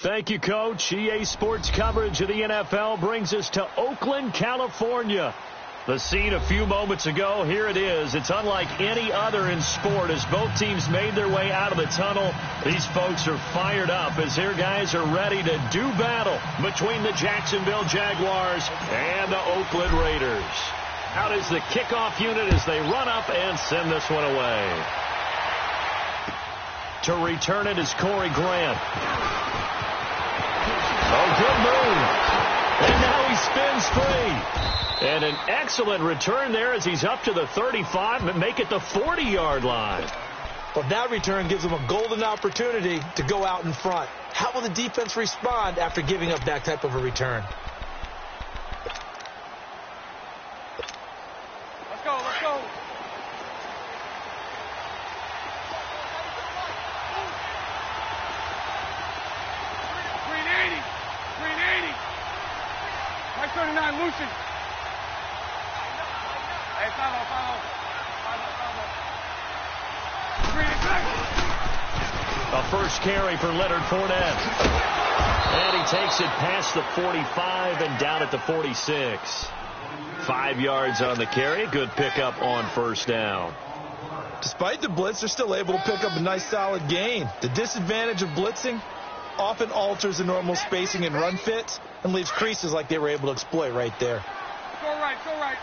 Thank you, Coach. EA Sports coverage of the NFL brings us to Oakland, California. The scene a few moments ago, here it is. It's unlike any other in sport as both teams made their way out of the tunnel. These folks are fired up as their guys are ready to do battle between the Jacksonville Jaguars and the Oakland Raiders. Out is the kickoff unit as they run up and send this one away. To return it is Corey Grant. Oh, good move. And now he spins free. And an excellent return there as he's up to the 35 and make it the 40-yard line. Well, that return gives him a golden opportunity to go out in front. How will the defense respond after giving up that type of a return? Let's go, let's go. Green 80. Green 80. White 39, Lucian. Hey, follow. Green exactly. A first carry for Leonard Fournette. And he takes it past the 45 and down at the 46. 5 yards on the carry. Good pickup on first down. Despite the blitz, they're still able to pick up a nice solid gain. The disadvantage of blitzing often alters the normal spacing and run fits and leaves creases like they were able to exploit right there. Go right, go right.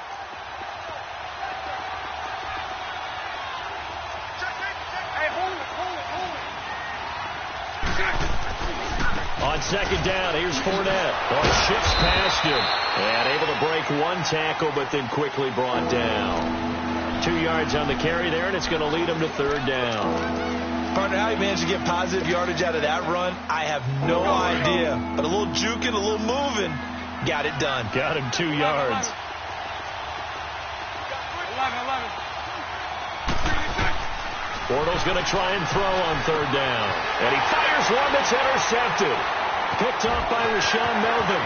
Hey, hold it. On second down, here's Fournette. Well, shifts past him. And able to break one tackle, but then quickly brought down. 2 yards on the carry there, and it's going to lead him to third down. Partner, how he managed to get positive yardage out of that run, I have no idea. But a little juking, a little moving, got it done. Got him 2 yards. 11. Bortles going to try and throw on third down. And he fires one that's intercepted. Picked off by Rashawn Melvin.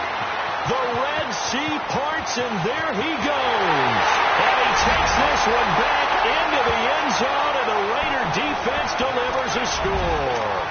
The Red Sea parts, and there he goes. And he takes this one back into the end zone, and the Raider defense delivers a score.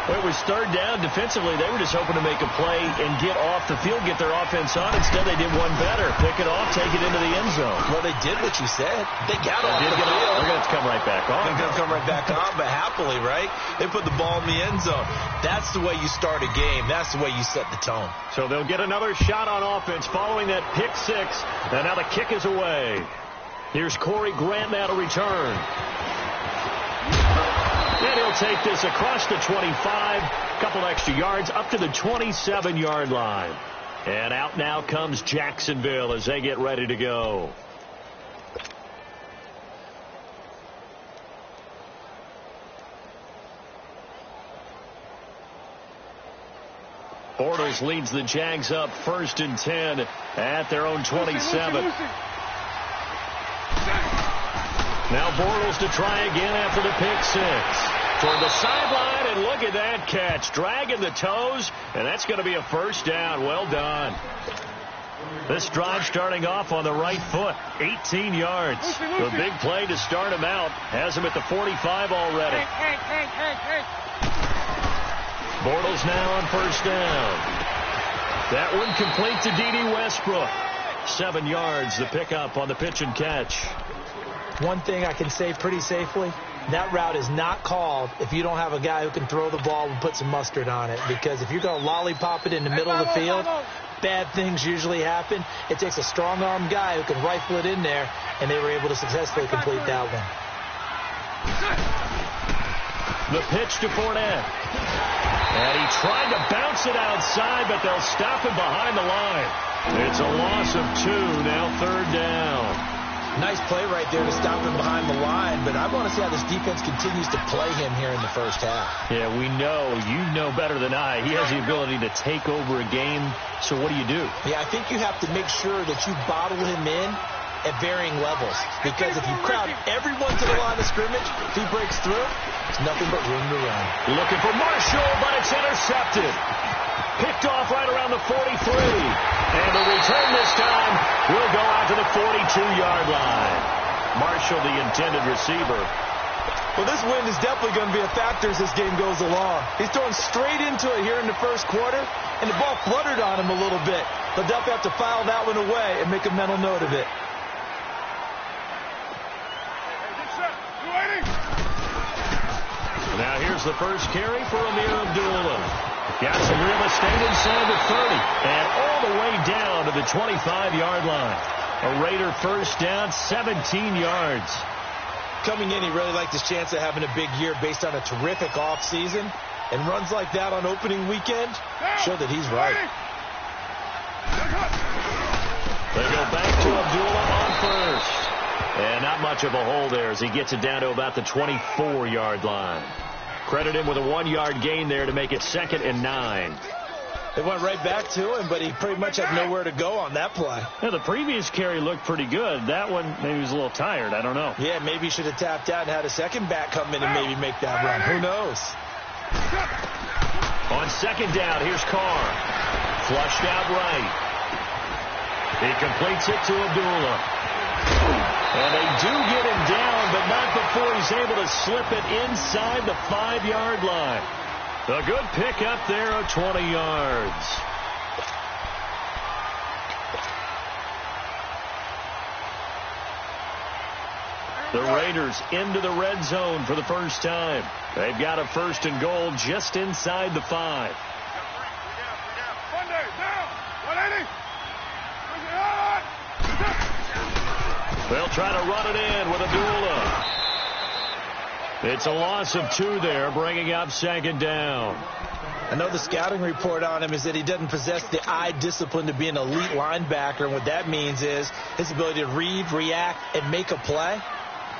It was third down. Defensively, they were just hoping to make a play and get off the field, get their offense on. Instead, they did one better. Pick it off, take it into the end zone. Well, they did what you said. They got off the field. They're going to come right back on. They're going to come right back on, but happily, right? They put the ball in the end zone. That's the way you start a game. That's the way you set the tone. So they'll get another shot on offense following that pick six. And now the kick is away. Here's Corey Grant now to return. And he'll take this across the 25, a couple extra yards, up to the 27-yard line. And out now comes Jacksonville as they get ready to go. Bortles leads the Jags up 1st and 10 at their own 27. Now Bortles to try again after the pick six. Toward the sideline, and look at that catch. Dragging the toes, and that's going to be a first down. Well done. This drive starting off on the right foot. 18 yards. The big play to start him out. Has him at the 45 already. Bortles now on first down. That one complete to D.D. Westbrook. 7 yards, the pickup on the pitch and catch. One thing I can say pretty safely, that route is not called if you don't have a guy who can throw the ball and put some mustard on it. Because if you're going to lollipop it in the middle of the field, bad things usually happen. It takes a strong-armed guy who can rifle it in there, and they were able to successfully complete that one. The pitch to Fournette. And he tried to bounce it outside, but they'll stop him behind the line. It's a loss of 2, now third down. Nice play right there to stop him behind the line, but I want to see how this defense continues to play him here in the first half. Yeah, we know. You know better than I. He has the ability to take over a game, so what do you do? Yeah, I think you have to make sure that you bottle him in at varying levels, because if you crowd everyone to the line of scrimmage, if he breaks through, it's nothing but room to run. Looking for Marshall, but it's intercepted. Picked off right around the 43. And the return this time will go out to the 42-yard line. Marshall, the intended receiver. Well, this wind is definitely going to be a factor as this game goes along. He's throwing straight into it here in the first quarter, and the ball fluttered on him a little bit. But they'll have to file that one away and make a mental note of it. Now here's the first carry for Amir Abdullah. Got some real estate inside the 30 and all the way down to the 25-yard line. A Raider first down, 17 yards. Coming in, he really liked his chance of having a big year based on a terrific offseason. And runs like that on opening weekend show that he's right. They go back to Abdullah on first. And not much of a hole there as he gets it down to about the 24-yard line. Credit him with a 1-yard gain there to make it 2nd and 9. They went right back to him, but he pretty much had nowhere to go on that play. Yeah, the previous carry looked pretty good. That one, maybe he was a little tired. I don't know. Yeah, maybe he should have tapped out and had a second back come in and maybe make that run. Who knows? On 2nd down, here's Carr. Flushed out right. He completes it to Abdullah. And they do get him down, but not before he's able to slip it inside the 5-yard line. A good pickup there of 20 yards. The Raiders into the red zone for the first time. They've got a 1st and goal just inside the 5. They'll try to run it in with Abdullah. It's a loss of 2 there, bringing up 2nd down. I know the scouting report on him is that he doesn't possess the eye discipline to be an elite linebacker. And what that means is his ability to read, react, and make a play.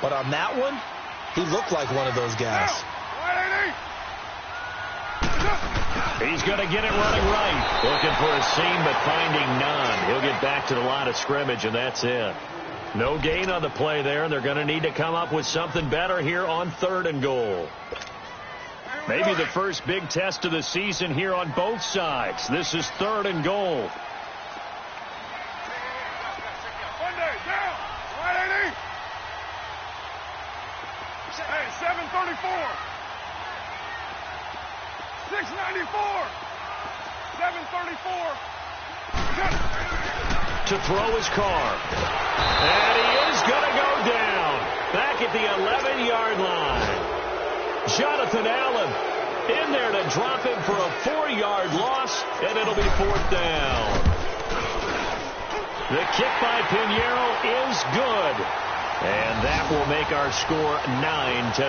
But on that one, he looked like one of those guys. He's going to get it running right. Looking for a seam, but finding none. He'll get back to the line of scrimmage, and that's it. No gain on the play there, and they're going to need to come up with something better here on 3rd and goal. Maybe the first big test of the season here on both sides. This is 3rd and goal. Hey, 734. 694. 734. To throw his Carr. And he is going to go down. Back at the 11-yard line. Jonathan Allen in there to drop him for a 4-yard loss, and it'll be 4th down. The kick by Pinheiro is good. And that will make our score 9-0.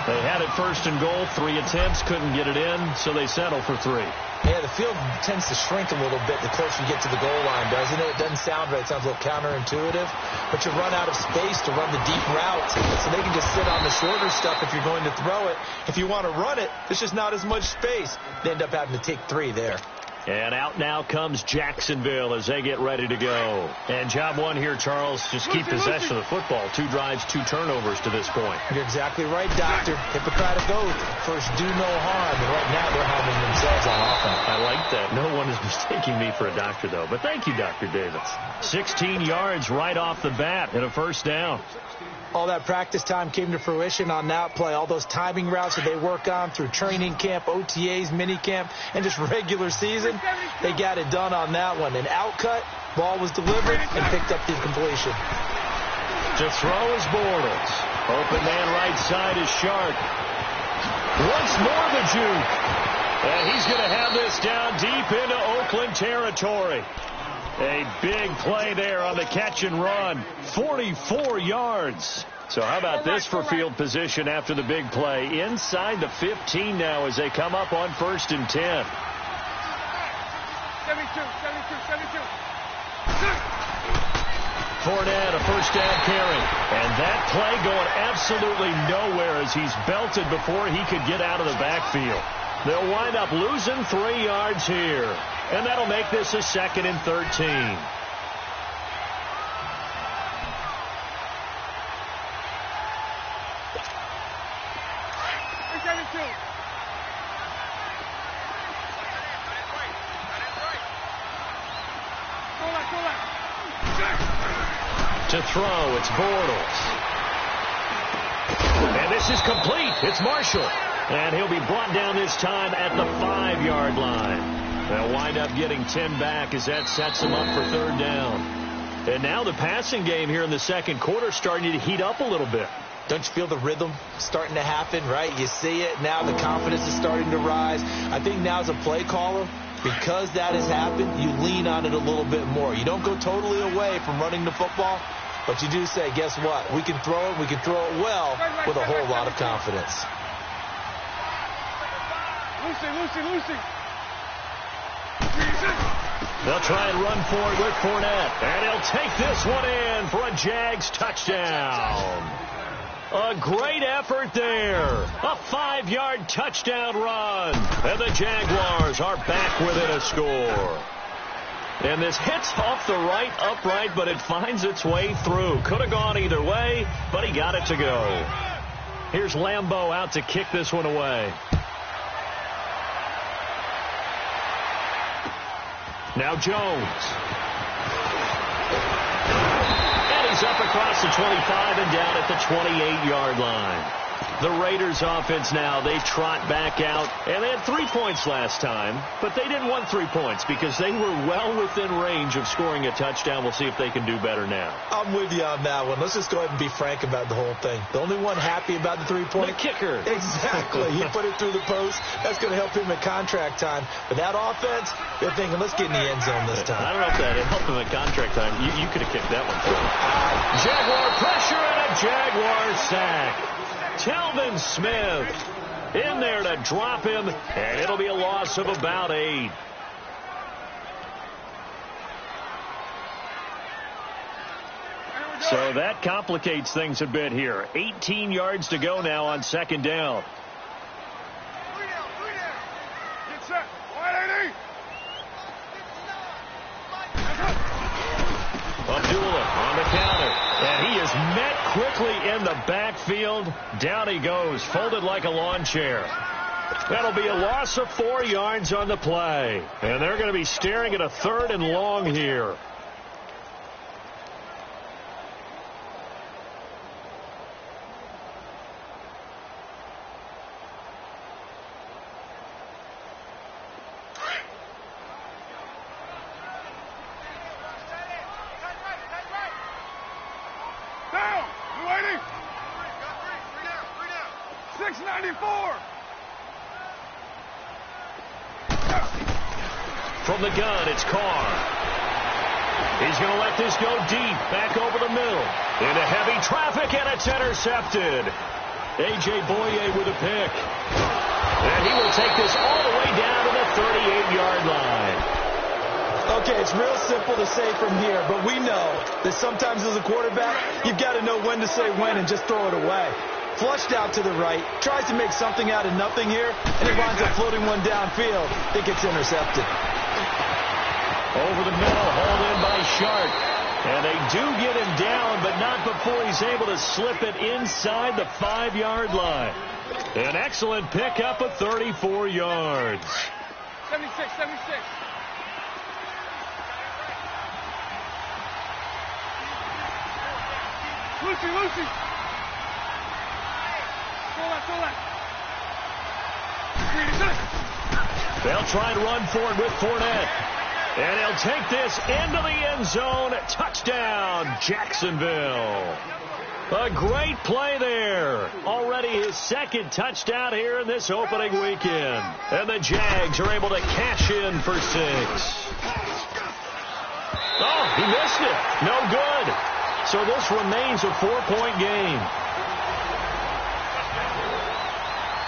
They had it 1st and goal, 3 attempts, couldn't get it in, so they settle for 3. Yeah, the field tends to shrink a little bit the closer you get to the goal line, doesn't it? It doesn't sound right. It sounds a little counterintuitive. But you run out of space to run the deep routes, so they can just sit on the shorter stuff if you're going to throw it. If you want to run it, there's just not as much space. They end up having to take 3 there. And out now comes Jacksonville as they get ready to go. And job 1 here, Charles, just keep possession of the football. 2 drives, 2 turnovers to this point. You're exactly right, Doctor. Hippocratic oath. First, do no harm. And right now, they're harming themselves on offense. I like that. No one is mistaking me for a doctor, though. But thank you, Dr. Davis. 16 yards right off the bat and a 1st down. All that practice time came to fruition on that play. All those timing routes that they work on through training camp, OTAs, mini camp, and just regular season, they got it done on that one. An outcut, ball was delivered, and picked up the completion. To throw is Bortles. Open man right side is Shark. Once more the juke. And he's going to have this down deep into Oakland territory. A big play there on the catch and run. 44 yards. So how about this for field position after the big play? Inside the 15 now as they come up on 1st and 10. 72. Fournette, a 1st down carry. And that play going absolutely nowhere as he's belted before he could get out of the backfield. They'll wind up losing 3 yards here. And that'll make this a 2nd and 13. To throw, it's Bortles. And this is complete. It's Marshall. And he'll be brought down this time at the 5-yard line. They'll wind up getting 10 back as that sets them up for third down. And now the passing game here in the second quarter starting to heat up a little bit. Don't you feel the rhythm starting to happen, right? You see it. Now the confidence is starting to rise. I think now as a play caller, because that has happened, you lean on it a little bit more. You don't go totally away from running the football, but you do say, guess what? We can throw it. We can throw it well with a whole lot of confidence. Lucy. They'll try and run for it with Fournette. And he'll take this one in for a Jags touchdown. A great effort there. A 5-yard touchdown run. And the Jaguars are back within a score. And this hits off the right upright, but it finds its way through. Could have gone either way, but he got it to go. Here's Lambeau out to kick this one away. Now Jones. And he's up across the 25 and down at the 28-yard line. The Raiders offense now, they trot back out. And they had 3 points last time, but they didn't want 3 points because they were well within range of scoring a touchdown. We'll see if they can do better now. I'm with you on that one. Let's just go ahead and be frank about the whole thing. The only one happy about the 3-point. The kicker. Exactly. He put it through the post. That's going to help him at contract time. But that offense, they're thinking, let's get in the end zone this time. I don't know if that helped him at contract time. You could have kicked that one through. Jaguar pressure and a Jaguar sack. Telvin Smith in there to drop him, and it'll be a loss of about 8. So that complicates things a bit here. 18 yards to go now on second down. Get set. 180. Abdullah on the counter. And he is met quickly in the backfield. Down he goes, folded like a lawn chair. That'll be a loss of 4 yards on the play. And they're going to be staring at a 3rd and long here. Down. 280. 694. From the gun, it's Carr. He's going to let this go deep, back over the middle. Into heavy traffic, and it's intercepted. A.J. Boye with a pick. And he will take this all the way down to the 38-yard line. Okay, it's real simple to say from here, but we know that sometimes as a quarterback, you've got to know when to say when and just throw it away. Flushed out to the right, tries to make something out of nothing here, and he winds up floating one downfield. It gets intercepted. Over the middle, hauled in by Sharp. And they do get him down, but not before he's able to slip it inside the 5-yard line. An excellent pickup of 34 yards. 76. Lucy. Go left. They'll try and run for it with Fournette. And he'll take this into the end zone. Touchdown, Jacksonville. A great play there. Already his second touchdown here in this opening weekend. And the Jags are able to cash in for 6. Oh, he missed it. No good. So this remains a 4-point game.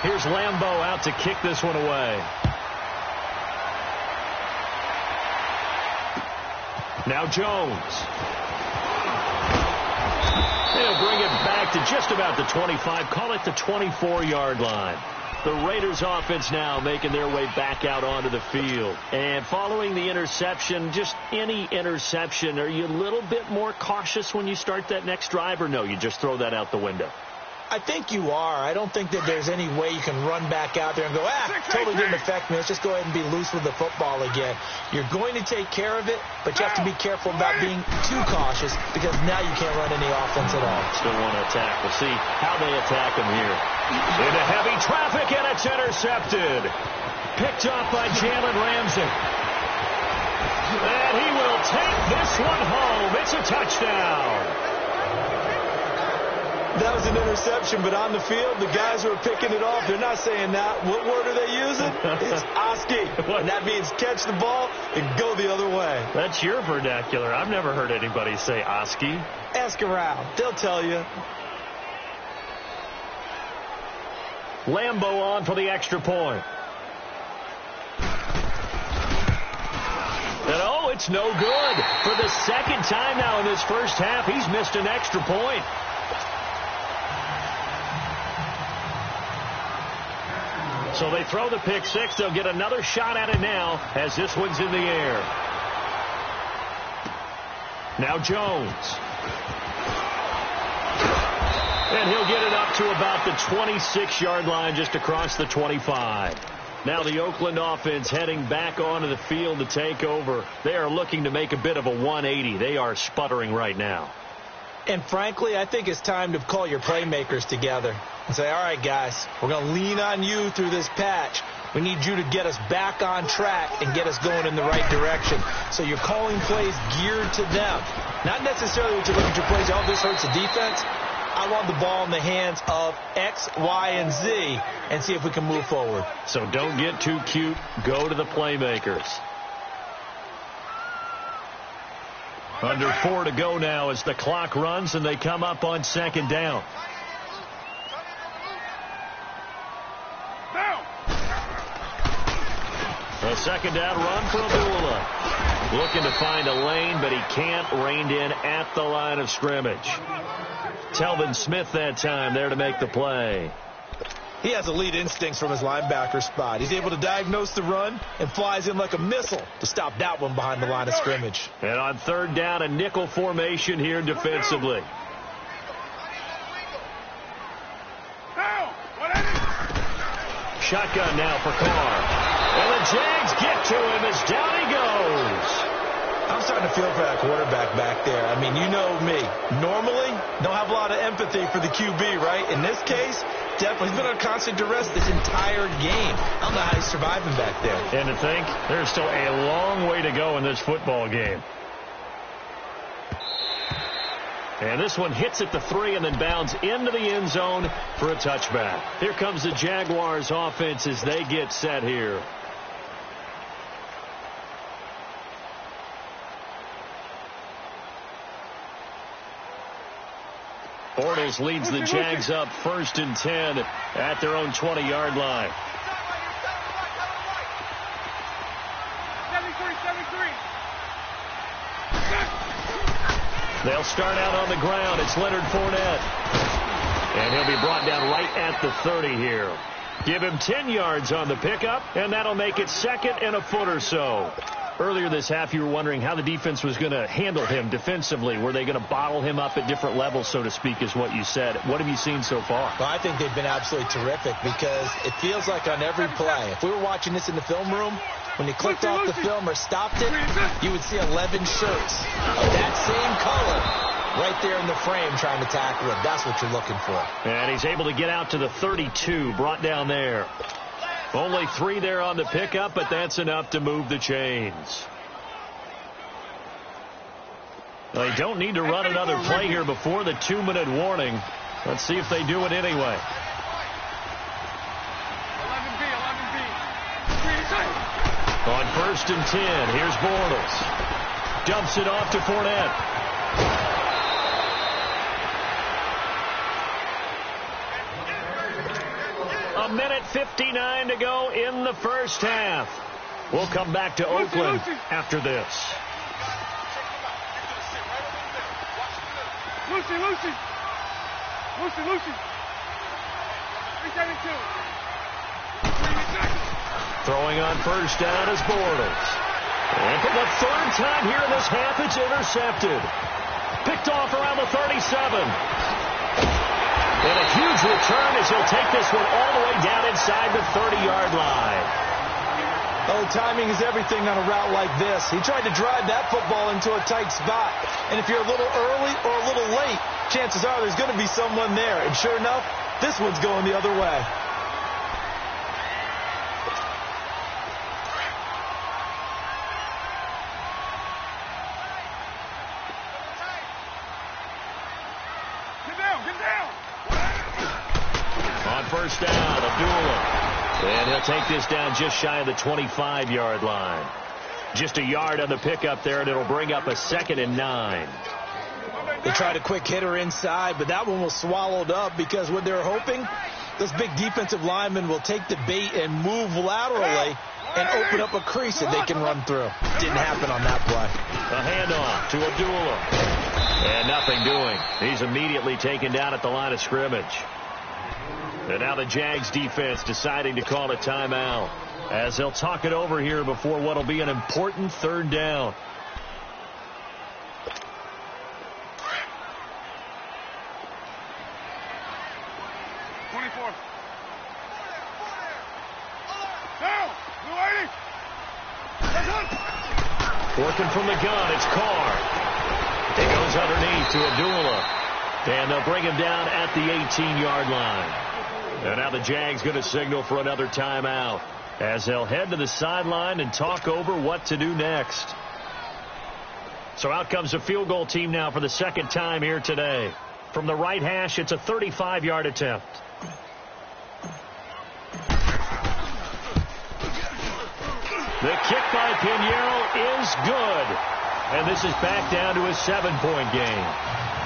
Here's Lambeau out to kick this one away. Now Jones. They'll bring it back to just about the 25. Call it the 24-yard line. The Raiders offense now making their way back out onto the field. And following the interception, just any interception, are you a little bit more cautious when you start that next drive, or no, you just throw that out the window? I think you are. I don't think that there's any way you can run back out there and go, totally didn't affect me. Let's just go ahead and be loose with the football again. You're going to take care of it, but you have to be careful about being too cautious because now you can't run any offense at all. Still want to attack. We'll see how they attack him here. Into heavy traffic, and it's intercepted. Picked off by Jalen Ramsey. And he will take this one home. It's a touchdown. That was an interception, but on the field, the guys who are picking it off, they're not saying that. What word are they using? It's Oski. And that means catch the ball and go the other way. That's your vernacular. I've never heard anybody say Oski. Ask around. They'll tell you. Lambo on for the extra point. And oh, it's no good. For the second time now in this first half, he's missed an extra point. So they throw the pick six. They'll get another shot at it now as this one's in the air. Now Jones. And he'll get it up to about the 26-yard line, just across the 25. Now the Oakland offense heading back onto the field to take over. They are looking to make a bit of a 180. They are sputtering right now. And frankly, I think it's time to call your playmakers together and say, all right, guys, we're going to lean on you through this patch. We need you to get us back on track and get us going in the right direction. So you're calling plays geared to them. Not necessarily what you look at your plays, oh, this hurts the defense. I want the ball in the hands of X, Y, and Z and see if we can move forward. So don't get too cute. Go to the playmakers. Under 4 to go now as the clock runs and they come up on second down. A second down run for Abdullah. Looking to find a lane, but he can't. Reined in at the line of scrimmage. Telvin Smith that time there to make the play. He has elite instincts from his linebacker spot. He's able to diagnose the run and flies in like a missile to stop that one behind the line of scrimmage. And on third down, a nickel formation here defensively. Shotgun now for Carr. And the Jags get to him as down he goes. I'm starting to feel for that quarterback back there. I mean, you know me. Normally, don't have a lot of empathy for the QB, right? In this case, definitely. He's been under constant duress this entire game. I don't know how he's surviving back there. And to think, there's still a long way to go in this football game. And this one hits at the 3 and then bounds into the end zone for a touchback. Here comes the Jaguars offense as they get set here. Bortles leads the Jags up 1st and 10 at their own 20-yard line. 73. They'll start out on the ground. It's Leonard Fournette. And he'll be brought down right at the 30 here. Give him 10 yards on the pickup, and that'll make it 2nd and a foot or so. Earlier this half, you were wondering how the defense was going to handle him defensively. Were they going to bottle him up at different levels, so to speak, is what you said. What have you seen so far? Well, I think they've been absolutely terrific because it feels like on every play, if we were watching this in the film room, when you clicked off the film or stopped it, you would see 11 shirts of that same color right there in the frame trying to tackle him. That's what you're looking for. And he's able to get out to the 32, brought down there. Only 3 there on the pickup, but that's enough to move the chains. They don't need to run another play here before the 2-minute warning. Let's see if they do it anyway. 11B. On 1st and 10, here's Bortles. Dumps it off to Fournette. A minute 59 to go in the first half. We'll come back to Oakland after this. Lucy. 372. Throwing on first down is Bortles. And for the 3rd time here in this half, it's intercepted. Picked off around the 37. And a huge return as he'll take this one all the way down inside the 30-yard line. Oh, timing is everything on a route like this. He tried to drive that football into a tight spot. And if you're a little early or a little late, chances are there's going to be someone there. And sure enough, this one's going the other way. Get down. On first down, Abdullah. And he'll take this down just shy of the 25-yard line. Just a yard on the pickup there, and it'll bring up a 2nd and 9. They tried a quick hitter inside, but that one was swallowed up because what they're hoping, this big defensive lineman will take the bait and move laterally and open up a crease that they can run through. Didn't happen on that play. A handoff to Abdullah. And nothing doing. He's immediately taken down at the line of scrimmage. And now the Jags defense deciding to call a timeout as they'll talk it over here before what will be an important 3rd down. Working from the gun, it's Carr. He goes underneath to Abdullah. And they'll bring him down at the 18-yard line. And now the Jags going to signal for another timeout as they'll head to the sideline and talk over what to do next. So out comes the field goal team now for the 2nd time here today. From the right hash, it's a 35-yard attempt. The kick by Pinheiro is good. And this is back down to a 7-point game.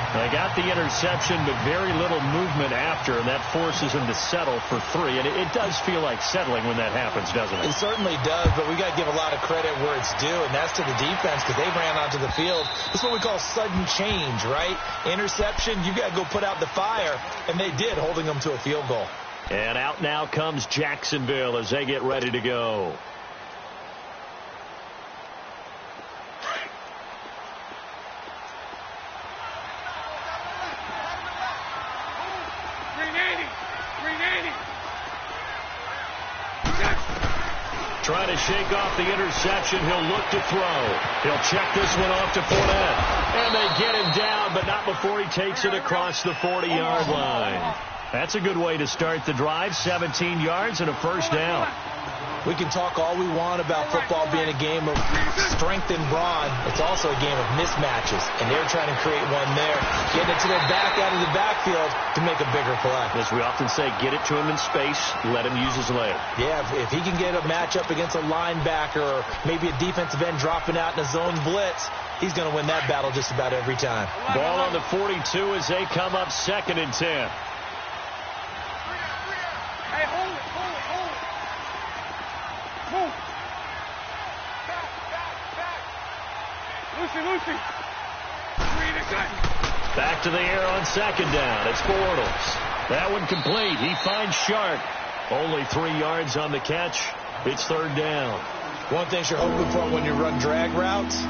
They got the interception, but very little movement after, and that forces them to settle for 3. And it does feel like settling when that happens, doesn't it? It certainly does, but we got to give a lot of credit where it's due, and that's to the defense because they ran onto the field. This is what we call sudden change, right? Interception, you got to go put out the fire, and they did, holding them to a field goal. And out now comes Jacksonville as they get ready to go. Trying to shake off the interception. He'll look to throw. He'll check this one off to Fournette. And they get him down, but not before he takes it across the 40-yard line. That's a good way to start the drive. 17 yards and a 1st down. We can talk all we want about football being a game of strength and brawn. It's also a game of mismatches, and they're trying to create one there. Getting it to their back out of the backfield to make a bigger play. As we often say, get it to him in space, let him use his leg. Yeah, if he can get a matchup against a linebacker or maybe a defensive end dropping out in a zone blitz, he's going to win that battle just about every time. Ball on the 42 as they come up 2nd and 10. Hey, hold it. Move. Back. Lucy. Back to the air on 2nd down. It's Bortles. That one complete. He finds Sharp. Only 3 yards on the catch. It's 3rd down. One thing you're hoping for when you run drag routes,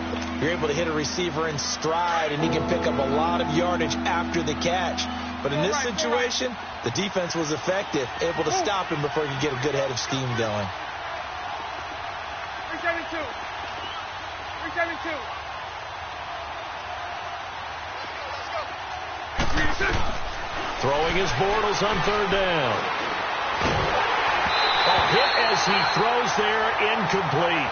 you're able to hit a receiver in stride, and he can pick up a lot of yardage after the catch. But in this situation, the defense was effective, able to stop him before he could get a good head of steam going. 372. Throwing his Bortles on 3rd down. A hit as he throws there, incomplete.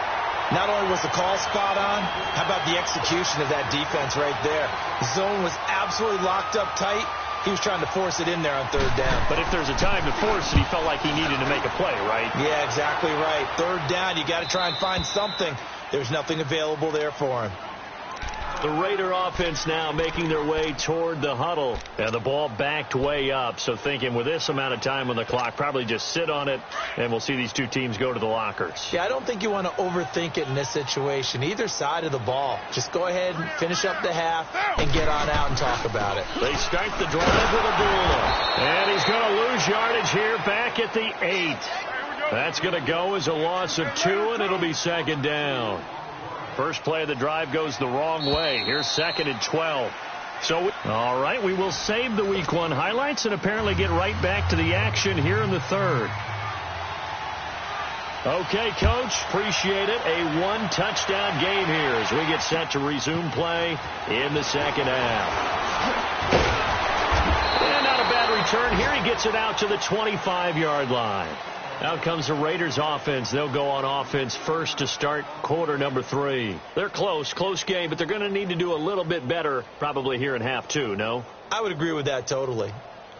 Not only was the call spot on, how about the execution of that defense right there? The zone was absolutely locked up tight. He was trying to force it in there on 3rd down. But if there's a time to force it, he felt like he needed to make a play, right? Yeah, exactly right. 3rd down, you got to try and find something. There's nothing available there for him. The Raider offense now making their way toward the huddle. And the ball backed way up. So thinking with this amount of time on the clock, probably just sit on it, and we'll see these two teams go to the lockers. Yeah, I don't think you want to overthink it in this situation. Either side of the ball. Just go ahead and finish up the half and get on out and talk about it. They start the drive with Abdullah. And he's going to lose yardage here back at the 8. That's going to go as a loss of 2, and it'll be 2nd down. First play of the drive goes the wrong way. Here's 2nd and 12. So, all right, we will save the Week 1 highlights and apparently get right back to the action here in the third. Okay, Coach, appreciate it. A one-touchdown game here as we get set to resume play in the second half. And not a bad return here. He gets it out to the 25-yard line. Out comes the Raiders offense. They'll go on offense first to start quarter number 3. They're close game, but they're going to need to do a little bit better probably here in half 2, no? I would agree with that totally.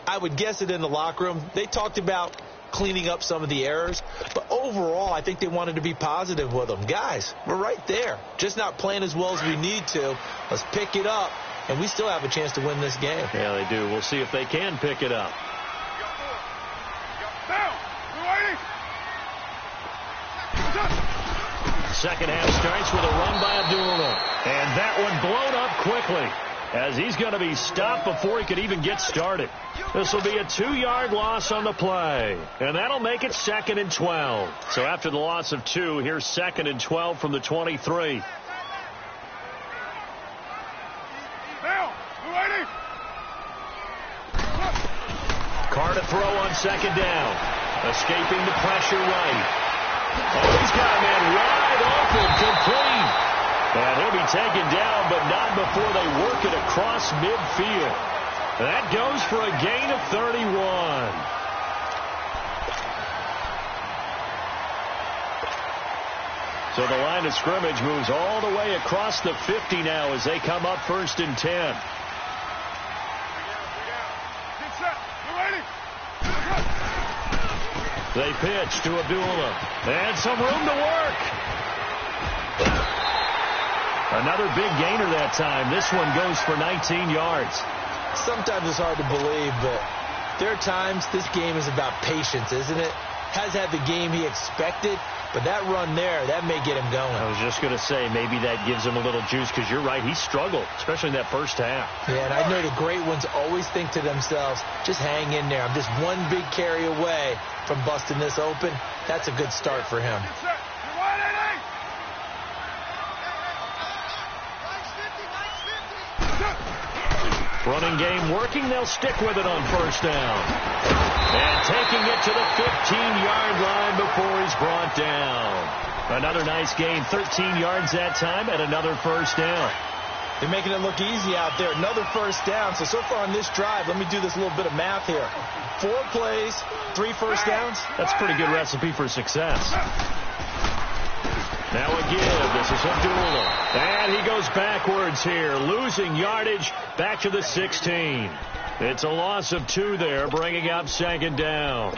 I would guess it in the locker room. They talked about cleaning up some of the errors, but overall I think they wanted to be positive with them. Guys, we're right there. Just not playing as well as we need to. Let's pick it up, and we still have a chance to win this game. Yeah, they do. We'll see if they can pick it up. Second half starts with a run by Abdullah. And that one blown up quickly as he's going to be stopped before he could even get started. This will be a 2-yard loss on the play. And that'll make it 2nd and 12. So after the loss of 2, here's 2nd and 12 from the 23. Carr to throw on 2nd down. Escaping the pressure right. Oh, he's got a man wide open, complete. And he'll be taken down, but not before they work it across midfield. That goes for a gain of 31. So the line of scrimmage moves all the way across the 50 now as they come up 1st and 10. They pitch to Abdullah. And some room to work. Another big gainer that time. This one goes for 19 yards. Sometimes it's hard to believe, but there are times this game is about patience, isn't it? Has had the game he expected, but that run there, that may get him going. I was just going to say, maybe that gives him a little juice, because you're right, he struggled, especially in that first half. Yeah, and I know the great ones always think to themselves, just hang in there. I'm just one big carry away from busting this open. That's a good start for him. Running game working. They'll stick with it on 1st down. And taking it to the 15-yard line before he's brought down. Another nice gain, 13 yards that time, and another 1st down. They're making it look easy out there. Another 1st down. So far on this drive, let me do this little bit of math here. 4 plays, 3 1st downs. That's a pretty good recipe for success. Now a give. This is Abdullah. And he goes backwards here, losing yardage back to the 16. It's a loss of 2 there, bringing up 2nd down.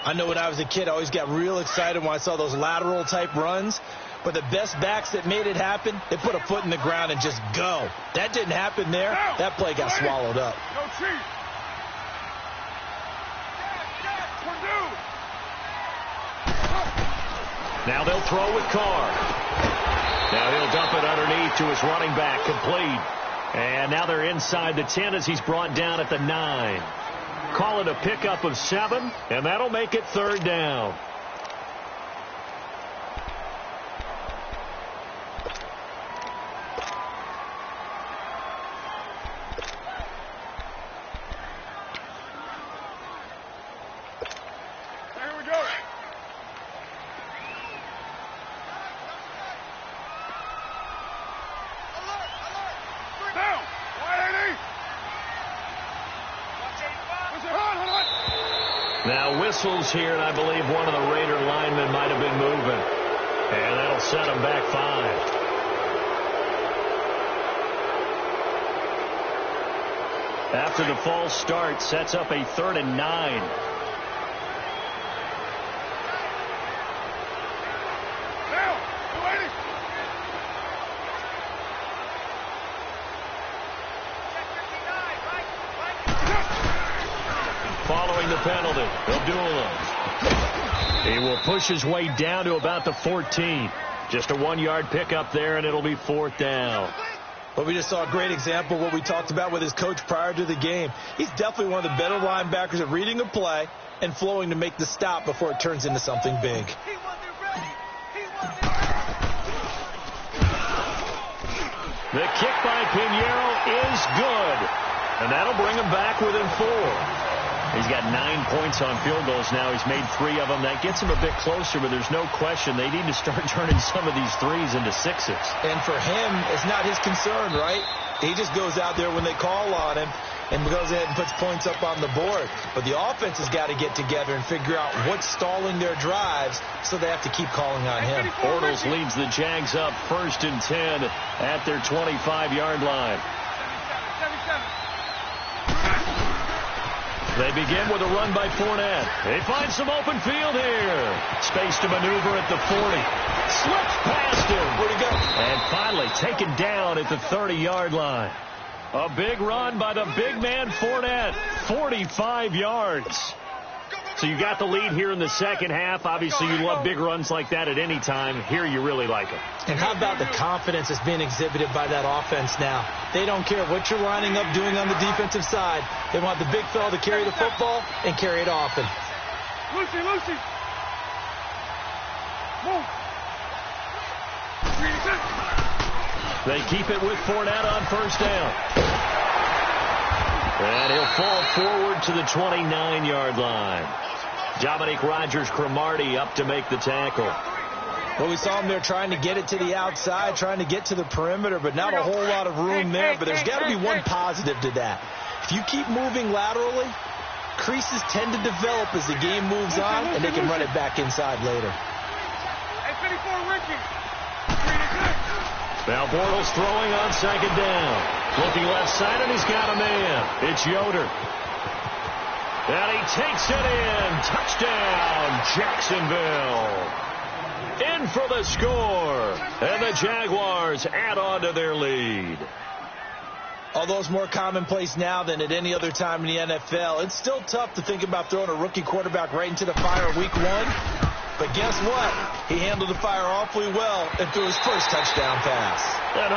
I know when I was a kid, I always got real excited when I saw those lateral type runs. But the best backs that made it happen, they put a foot in the ground and just go. That didn't happen there. That play got swallowed up. Now they'll throw with Carr. Now he'll dump it underneath to his running back, complete. And now they're inside the 10 as he's brought down at the 9. Call it a pickup of 7, and that'll make it 3rd down. Now whistles here, and I believe one of the Raider linemen might have been moving. And that'll set them back 5. After the false start, sets up a 3rd and 9. Following the penalty, Abdullah. He will push his way down to about the 14. Just a 1-yard pickup there, and it'll be 4th down. But we just saw a great example of what we talked about with his coach prior to the game. He's definitely one of the better linebackers at reading a play and flowing to make the stop before it turns into something big. The kick by Pinheiro is good. And that'll bring him back within 4. He's got 9 points on field goals now. He's made 3 of them. That gets him a bit closer, but there's no question they need to start turning some of these threes into 6s. And for him, it's not his concern, right? He just goes out there when they call on him and goes ahead and puts points up on the board. But the offense has got to get together and figure out what's stalling their drives, so they have to keep calling on him. Bortles leads the Jags up 1st and 10 at their 25-yard line. They begin with a run by Fournette. They find some open field here. Space to maneuver at the 40. Slips past him. Where'd he go? And finally taken down at the 30-yard line. A big run by the big man Fournette. 45 yards. So you got the lead here in the second half. Obviously, you love big runs like that at any time. Here you really like them. And how about the confidence that's being exhibited by that offense now? They don't care what you're lining up doing on the defensive side. They want the big fella to carry the football and carry it often. Lucy. Move. They keep it with Fournette on 1st down. And he'll fall forward to the 29-yard line. Dominique Rodgers-Cromartie up to make the tackle. Well, we saw him there trying to get it to the outside, trying to get to the perimeter, but not a whole lot of room there. But there's got to be one positive to that. If you keep moving laterally, creases tend to develop as the game moves on, and they can run it back inside later. Now Bortles throwing on 2nd down. Looking left side, and he's got a man. It's Yoder. And he takes it in. Touchdown, Jacksonville. In for the score. And the Jaguars add on to their lead. Although it's more commonplace now than at any other time in the NFL, it's still tough to think about throwing a rookie quarterback right into the fire week 1. But guess what? He handled the fire awfully well and threw his first touchdown pass. And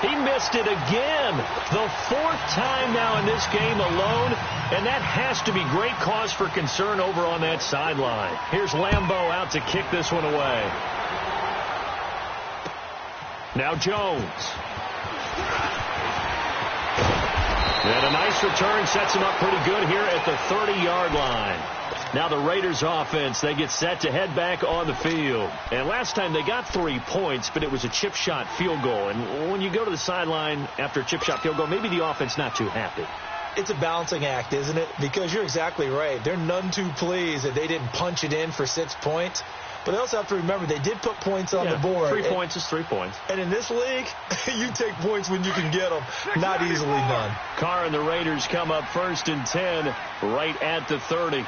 he missed it again. The 4th time now in this game alone, and that has to be great cause for concern over on that sideline. Here's Lambeau out to kick this one away. Now Jones. And a nice return sets him up pretty good here at the 30-yard line. Now the Raiders offense, they get set to head back on the field. And last time they got 3 points, but it was a chip shot field goal. And when you go to the sideline after a chip shot field goal, maybe the offense not too happy. It's a balancing act, isn't it? Because you're exactly right. They're none too pleased that they didn't punch it in for 6 points. But they also have to remember they did put points on the board. 3 points is 3 points. And in this league, you take points when you can get them. Not easily done. Carr and the Raiders come up 1st and 10 right at the 30.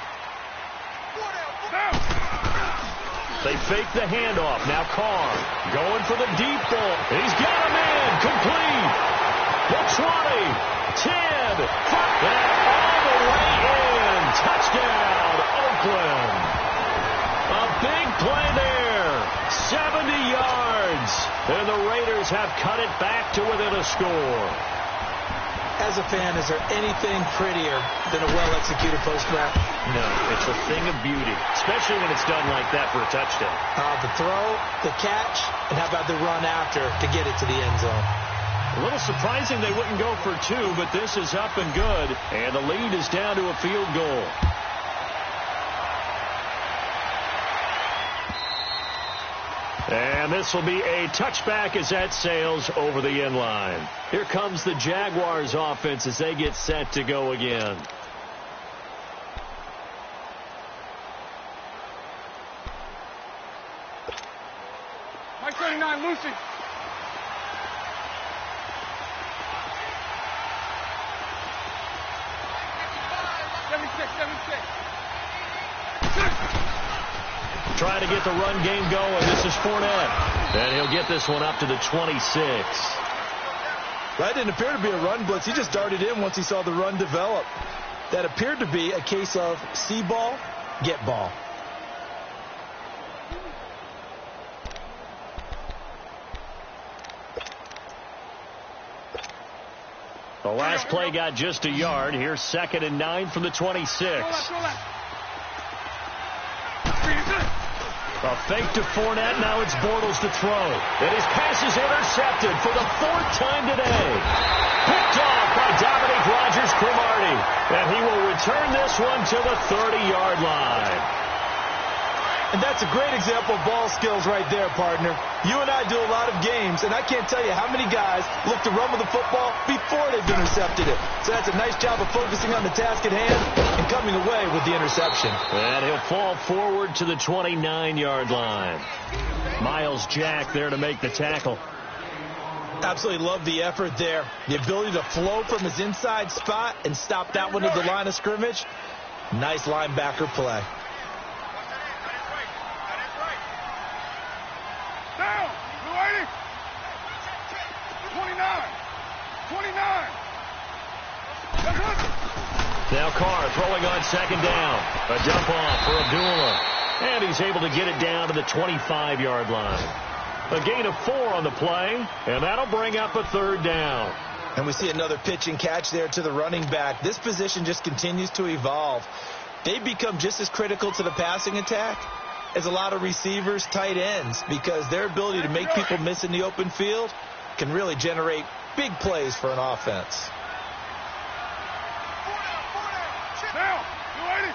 They fake the handoff. Now Carr going for the deep ball. He's got a man. Complete. The 20, 10, 5, and all the way in. Touchdown, Oakland. A big play there. 70 yards. And the Raiders have cut it back to within a score. As a fan, is there anything prettier than a well-executed post route? No, it's a thing of beauty, especially when it's done like that for a touchdown. The throw, the catch, and how about the run after to get it to the end zone? A little surprising they wouldn't go for 2, but this is up and good, and the lead is down to a field goal. And this will be a touchback as that sails over the end line. Here comes the Jaguars offense as they get set to go again. Mike 39, Lucy. Trying to get the run game going. This is Fournette. And he'll get this one up to the 26. That didn't appear to be a run blitz. He just darted in once he saw the run develop. That appeared to be a case of see ball, get ball. The last play got just a yard. Here's 2nd and 9 from the 26. A fake to Fournette. Now it's Bortles to throw. And his pass is intercepted for the 4th time today. Picked off by Dominique Rodgers-Cromartie. And he will return this one to the 30-yard line. And that's a great example of ball skills right there, partner. You and I do a lot of games, and I can't tell you how many guys look to run with the football before they've intercepted it. So that's a nice job of focusing on the task at hand and coming away with the interception. And he'll fall forward to the 29-yard line. Miles Jack there to make the tackle. Absolutely love the effort there. The ability to flow from his inside spot and stop that one at the line of scrimmage. Nice linebacker play. Down. 280. 29. 29. Now Carr throwing on 2nd down. A dump off for Abdullah. And he's able to get it down to the 25-yard line. A gain of 4 on the play, and that'll bring up a 3rd down. And we see another pitch and catch there to the running back. This position just continues to evolve. They've become just as critical to the passing attack as a lot of receivers, tight ends, because their ability to make people miss in the open field can really generate big plays for an offense. Down. 280.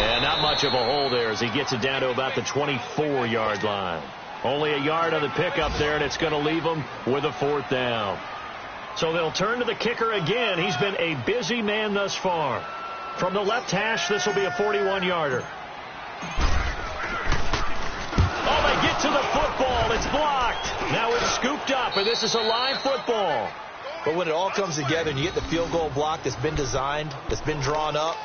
And not much of a hole there as he gets it down to about the 24-yard line. Only a yard on the pickup there, and it's going to leave him with a 4th down. So they'll turn to the kicker again. He's been a busy man thus far. From the left hash, this will be a 41-yarder. Oh, they get to the football. It's blocked. Now it's scooped up, and this is a live football. But when it all comes together and you get the field goal block that's been designed, that's been drawn up,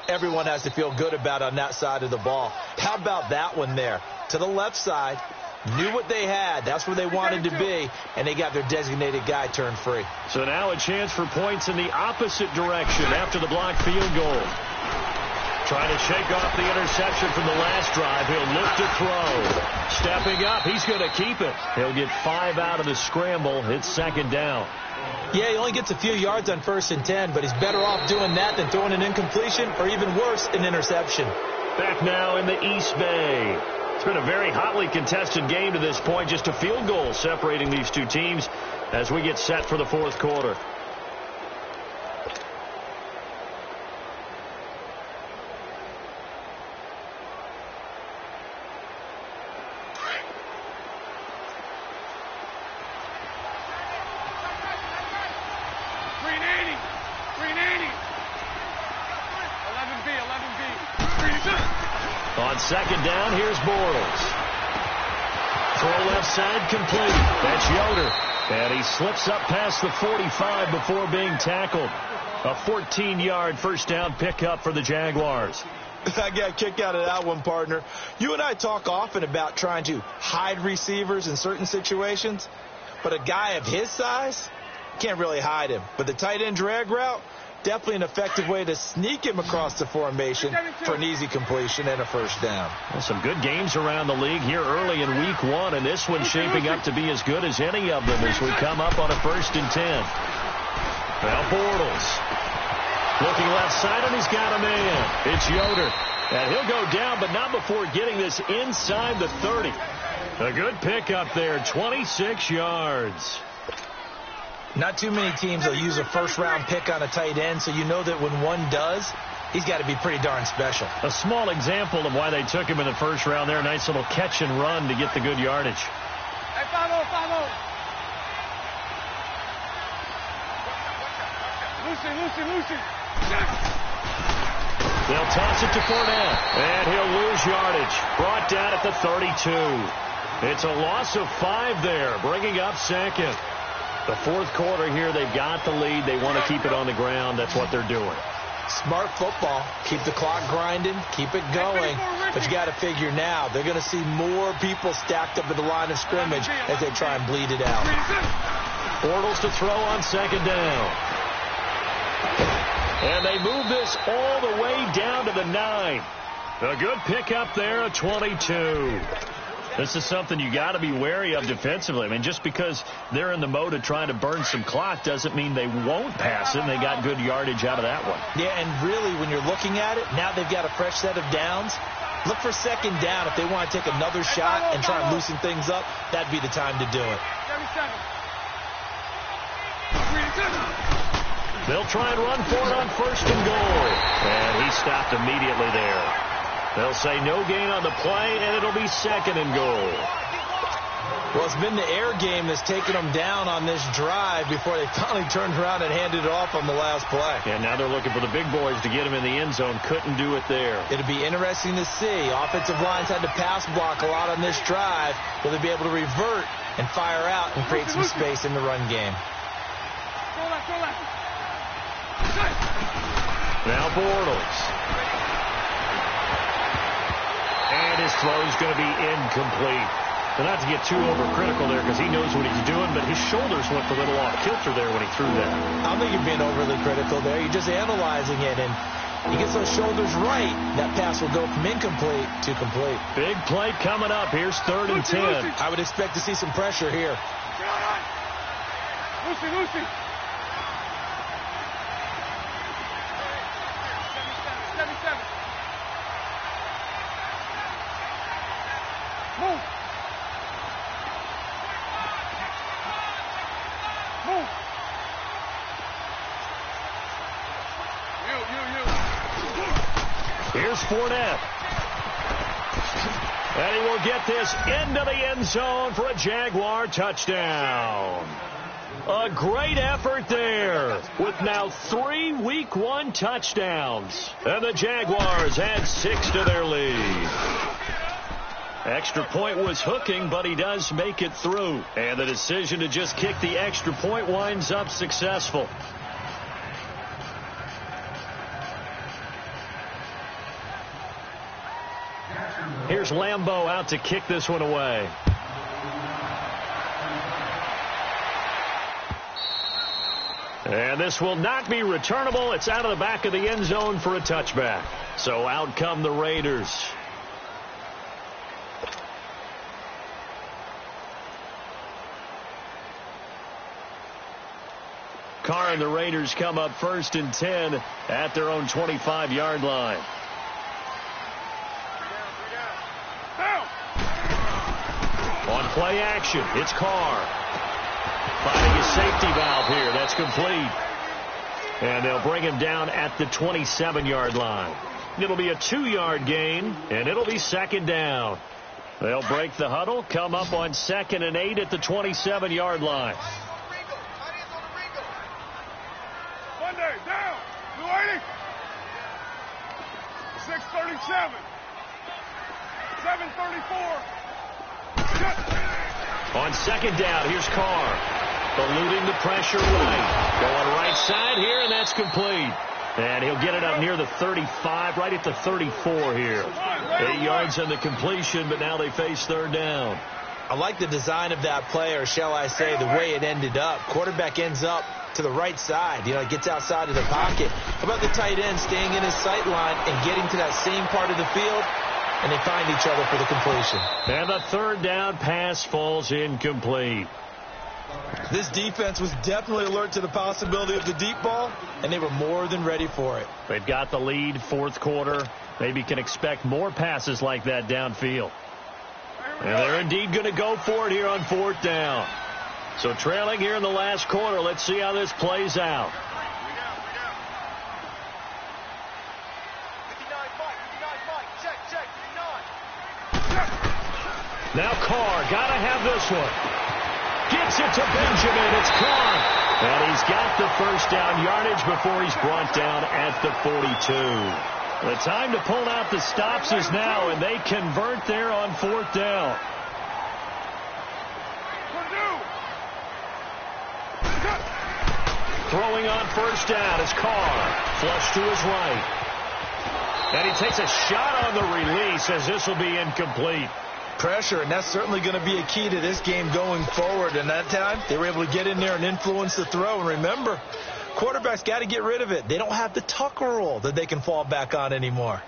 everyone has to feel good about on that side of the ball. How about that one there? To the left side, knew what they had. That's where they wanted to be, and they got their designated guy turned free. So now a chance for points in the opposite direction after the blocked field goal. Trying to shake off the interception from the last drive. He'll look to throw. Stepping up, he's going to keep it. He'll get 5 out of the scramble. It's 2nd down. Yeah, he only gets a few yards on 1st and 10, but he's better off doing that than throwing an incompletion or even worse, an interception. Back now in the East Bay. It's been a very hotly contested game to this point. Just a field goal separating these two teams as we get set for the 4th quarter. On 2nd down, here's Bortles. Throw left side complete. That's Yoder. And he slips up past the 45 before being tackled. A 14-yard 1st down pickup for the Jaguars. I got a kick out of that one, partner. You and I talk often about trying to hide receivers in certain situations, but a guy of his size can't really hide him. But the tight end drag route, definitely an effective way to sneak him across the formation for an easy completion and a 1st down. Well, some good games around the league here early in week 1, and this one's shaping up to be as good as any of them as we come up on a 1st and 10. Now Bortles looking left side, and he's got a man. It's Yoder. And he'll go down, but not before getting this inside the 30. A good pickup there, 26 yards. Not too many teams will use a 1st-round pick on a tight end, so you know that when one does, he's got to be pretty darn special. A small example of why they took him in the 1st round there. Nice little catch and run to get the good yardage. Hey, 5-0, 5-0. Lucy. They'll toss it to Fournette, and he'll lose yardage. Brought down at the 32. It's a loss of 5 there, bringing up 2nd. The 4th quarter here, they've got the lead. They want to keep it on the ground. That's what they're doing. Smart football. Keep the clock grinding. Keep it going. But you got to figure now, they're going to see more people stacked up at the line of scrimmage as they try and bleed it out. Bortles to throw on 2nd down. And they move this all the way down to the 9. A good pickup there, a 22. This is something you got to be wary of defensively. I mean, just because they're in the mode of trying to burn some clock doesn't mean they won't pass it. And they got good yardage out of that one. Yeah, and really, when you're looking at it, now they've got a fresh set of downs. Look for second down if they want to take another shot and try and loosen things up. That'd be the time to do it. They'll try and run for it on first and goal. And he stopped immediately there. They'll say no gain on the play, and it'll be second and goal. Well, it's been the air game that's taken them down on this drive before they finally turned around and handed it off on the last play. And now they're looking for the big boys to get him in the end zone. Couldn't do it there. It'll be interesting to see. Offensive lines had to pass block a lot on this drive. Will they be able to revert and fire out and create some space in the run game? Now Bortles. And his throw's going to be incomplete. But not to get too overcritical there because he knows what he's doing, but his shoulders looked a little off kilter there when he threw that. I don't think you're being overly critical there. You're just analyzing it, and he gets those shoulders right, that pass will go from incomplete to complete. Big play coming up. Here's 3rd and 10. I would expect to see some pressure here. Lucy. Move. Here's Fournette. And he will get this into the end zone for a Jaguar touchdown. A great effort there with now 3 Week 1 touchdowns. And the Jaguars add 6 to their lead. Extra point was hooking, but he does make it through. And the decision to just kick the extra point winds up successful. Here's Lambeau out to kick this one away. And this will not be returnable. It's out of the back of the end zone for a touchback. So out come the Raiders. Carr and the Raiders come up 1st and 10 at their own 25-yard line. On play action, it's Carr. Finding his safety valve here. That's complete. And they'll bring him down at the 27-yard line. It'll be a 2-yard gain, and it'll be second down. They'll break the huddle, come up on 2nd and 8 at the 27-yard line. Monday, down. 280. 637. 734. On second down, here's Carr. Eluding the pressure right. Going right side here, and that's complete. And he'll get it up near the 35, right at the 34 here. 8 yards on the completion, but now they face 3rd down. I like the design of that play, or shall I say the way it ended up. Quarterback ends up to the right side. It gets outside of the pocket. How about the tight end staying in his sight line and getting to that same part of the field? And they find each other for the completion. And the 3rd down pass falls incomplete. This defense was definitely alert to the possibility of the deep ball, and they were more than ready for it. They've got the lead, 4th quarter. Maybe can expect more passes like that downfield. And they're indeed going to go for it here on 4th down. So trailing here in the last quarter. Let's see how this plays out. Now Carr, got to have this one. Gets it to Benjamin. It's caught. And he's got the 1st down yardage before he's brought down at the 42. The time to pull out the stops is now, and they convert there on 4th down. Throwing on 1st down is Carr. Flush to his right. And he takes a shot on the release as this will be incomplete. Pressure, and that's certainly going to be a key to this game going forward. And that time, they were able to get in there and influence the throw. And remember, quarterbacks got to get rid of it. They don't have the Tucker rule that they can fall back on anymore.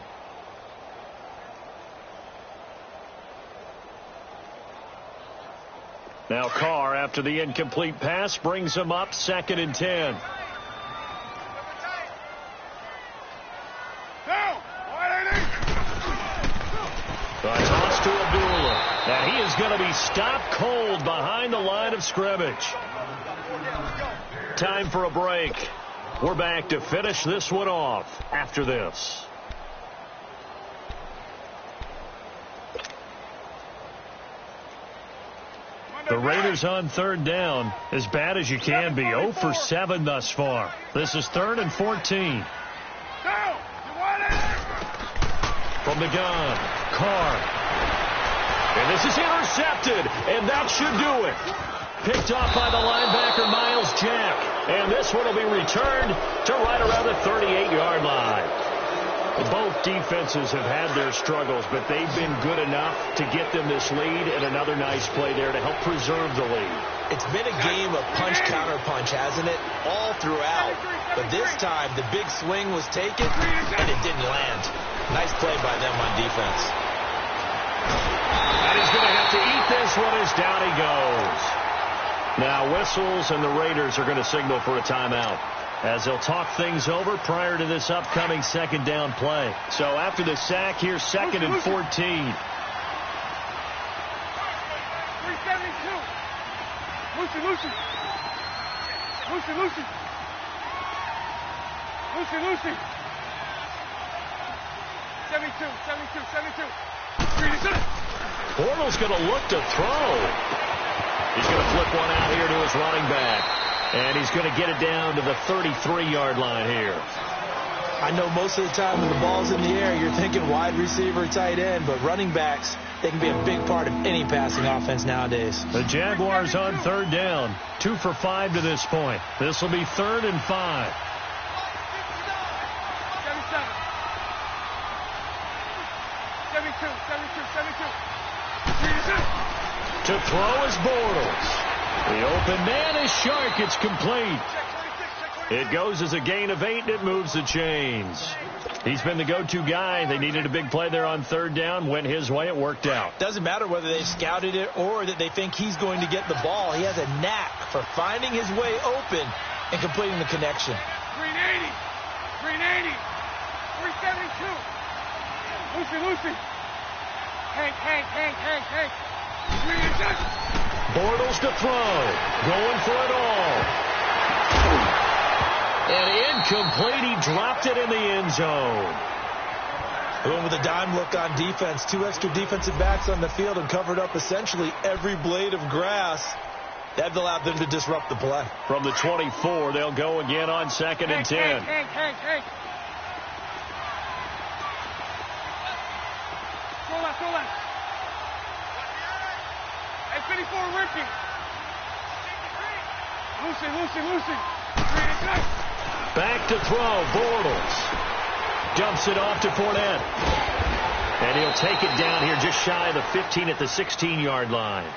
Now Carr, after the incomplete pass, brings him up 2nd and 10. A toss to Abdullah. And he is going to be stopped cold behind the line of scrimmage. Time for a break. We're back to finish this one off after this. The Raiders on 3rd down, as bad as you can be, 0 for 7 thus far. This is 3rd and 14. From the gun, Carr. And this is intercepted, and that should do it. Picked off by the linebacker, Miles Jack. And this one will be returned to right around the 38-yard line. Both defenses have had their struggles, but they've been good enough to get them this lead, and another nice play there to help preserve the lead. It's been a game of punch-counter-punch, hasn't it? All throughout. But this time, the big swing was taken, and it didn't land. Nice play by them on defense. And he's going to have to eat this one as down he goes. Now whistles, and the Raiders are going to signal for a timeout, as they'll talk things over prior to this upcoming 2nd down play. So after the sack, here's 2nd and 14. 372. Lucy. Lucy. 72. Bortles going to look to throw. He's going to flip one out here to his running back. And he's going to get it down to the 33-yard line here. I know most of the time when the ball's in the air, you're thinking wide receiver, tight end, but running backs, they can be a big part of any passing offense nowadays. The Jaguars on 3rd down, 2 for 5 to this point. This will be 3rd and 5. 72. To throw is Bortles. The open man is Shark. It's complete. It goes as a gain of 8, and it moves the chains. He's been the go-to guy. They needed a big play there on 3rd down. Went his way. It worked out. Doesn't matter whether they scouted it or that they think he's going to get the ball. He has a knack for finding his way open and completing the connection. 380. 372. Lucy. Hank. Bortles to throw. Going for it all. And incomplete. He dropped it in the end zone. Going with a dime look on defense. 2 extra defensive backs on the field and covered up essentially every blade of grass. That allowed them to disrupt the play. From the 24, they'll go again on 2nd and 10. Hank. Go left. Hey, 54, Ricky. Lucy. Back to throw, Bortles. Dumps it off to Fournette. And he'll take it down here just shy of the 15 at the 16-yard line.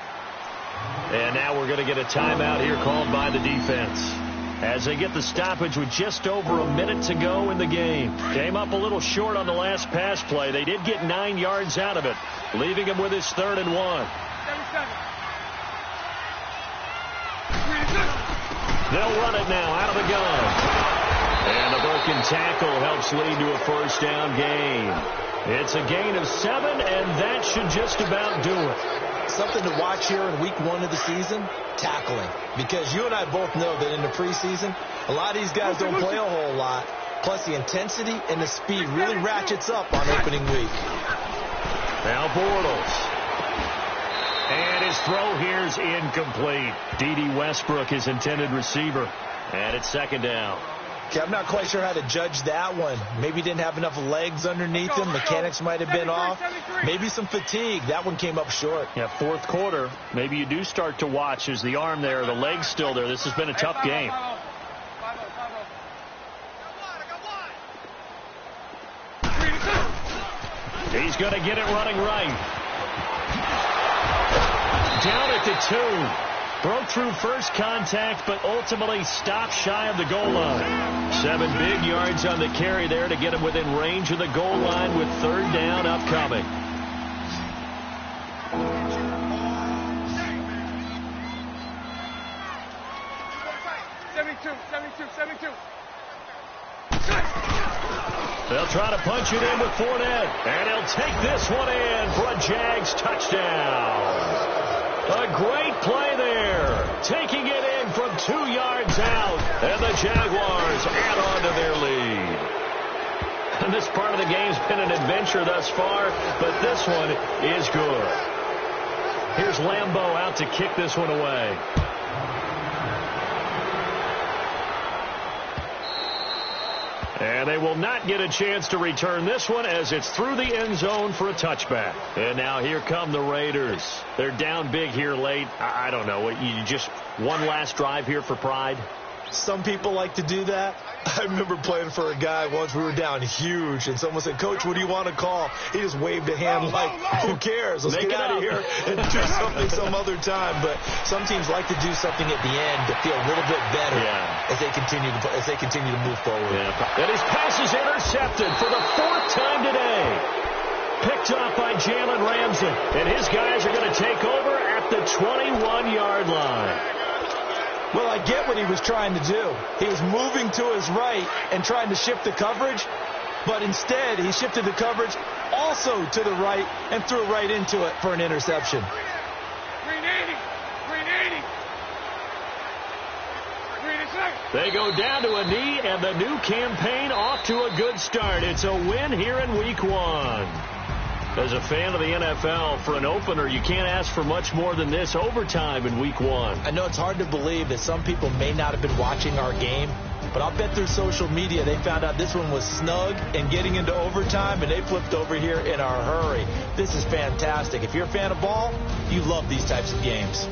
And now we're going to get a timeout here called by the defense, as they get the stoppage with just over a minute to go in the game. Came up a little short on the last pass play. They did get 9 yards out of it, leaving him with his 3rd and 1. 77. They'll run it now out of the gun. And a broken tackle helps lead to a 1st down gain. It's a gain of 7, and that should just about do it. Something to watch here in week 1 of the season, tackling. Because you and I both know that in the preseason, a lot of these guys don't play a whole lot. Plus, the intensity and the speed really ratchets up on opening week. Now Bortles. And his throw here's incomplete. D.D. Westbrook, his intended receiver. And it's 2nd down. Okay, I'm not quite sure how to judge that one. Maybe didn't have enough legs underneath him. Mechanics might have been off. Maybe some fatigue. That one came up short. Yeah, 4th quarter. Maybe you do start to watch. Is the arm there, the leg's still there? This has been a tough game. He's going to get it running right. Down at the 2. Broke through first contact, but ultimately stopped shy of the goal line. 7 big yards on the carry there to get him within range of the goal line with 3rd down upcoming. 72. They'll try to punch it in with Fournette, and he'll take this one in for a Jags touchdown. A great play there, taking it in from 2 yards out, and the Jaguars add on to their lead. And this part of the game's been an adventure thus far, but this one is good. Here's Lambeau out to kick this one away. And they will not get a chance to return this one as it's through the end zone for a touchback. And now here come the Raiders. They're down big here late. I don't know. You just one last drive here for pride? Some people like to do that. I remember playing for a guy once. We were down huge, and someone said, "Coach, what do you want to call?" He just waved a hand like, "Who cares? Let's get out of here and do something some other time." But some teams like to do something at the end to feel a little bit better as they continue to move forward. And his pass is intercepted for the 4th time today. Picked off by Jalen Ramsey, and his guys are going to take over at the 21-yard line. Well, I get what he was trying to do. He was moving to his right and trying to shift the coverage, but instead he shifted the coverage also to the right and threw right into it for an interception. 380. They go down to a knee, and the new campaign off to a good start. It's a win here in Week 1. As a fan of the NFL, for an opener, you can't ask for much more than this overtime in Week 1. I know it's hard to believe that some people may not have been watching our game, but I'll bet through social media they found out this one was snug and getting into overtime, and they flipped over here in a hurry. This is fantastic. If you're a fan of ball, you love these types of games.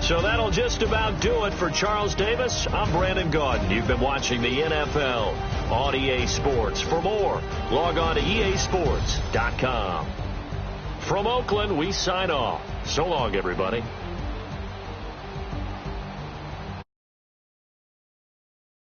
So that'll just about do it for Charles Davis. I'm Brandon Gaudin. You've been watching the NFL on EA Sports. For more, log on to easports.com. From Oakland, we sign off. So long, everybody.